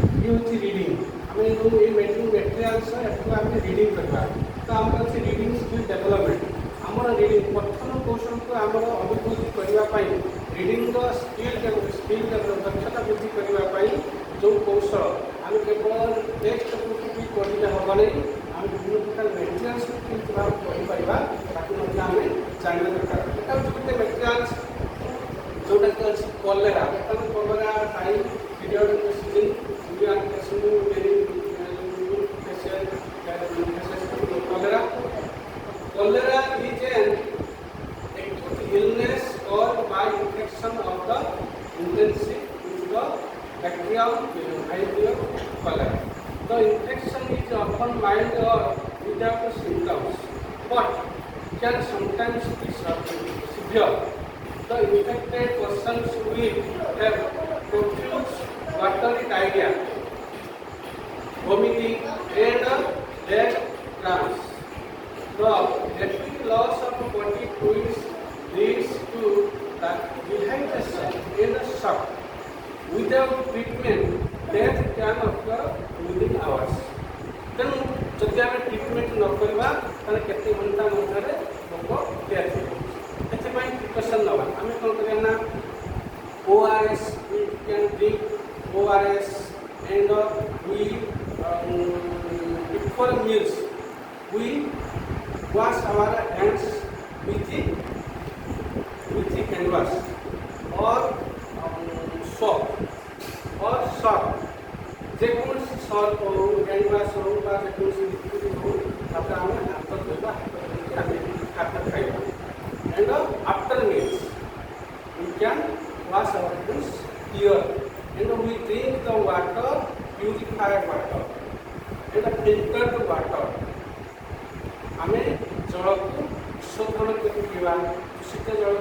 ये हूँ रिडिंग आम ये मेटेरियाल्स आम रिडिंग करवा तो आम अच्छे रिडिंग स्किल डेवलपमेंट आम रिडिंग पठन कौशल को आम अभिवृद्धि करने रिडिंग स्किल दक्षता वृद्धि करने जो कौशल आम केवल टेक्स्ट बुक भी पढ़ले हम नहीं आम विभिन्न प्रकार मेटेरियाल्स पढ़ी पार ताकि आम जानना दरकार यहाँ हूँ गोटे मेटेरियाल्स जोटा कि अच्छी कलेरा बर्तमान cholera time period season cholera cholera is an acute illness caused by infection of the intestine with the bacterium cholera. The infection is often mild or without symptoms, but can sometimes be severe. The infected persons will have profuse watery diarrhea, vomiting, and dead cramps. The rapid loss of body fluids leads to dehydration and shock. Without treatment, death can occur within hours. ତେଣୁ ଯଦି ଆମେ treatment ନ କରିବା ତାହେଲେ କେତେ ଘଣ୍ଟା ମଧ୍ୟରେ ଲୋକ ଡେଥ୍ ହେବ। ଏଥିପାଇଁ ପ୍ରିକସନ୍ ନେବା ଆମେ କ'ଣ କରିବା ନା ORS we can drink ORS and we before meals we wash our hands with hand wash or soap or surf जेकोसी सर्फ हो हैंड वाश हो जेकोसी लिक्विड हो तापर आम हाथ धोवा हाथ खाइबा and after meals we can wash our hands here and we drink the water purified water and filtered water आम जल को शोधन कर दूषित जल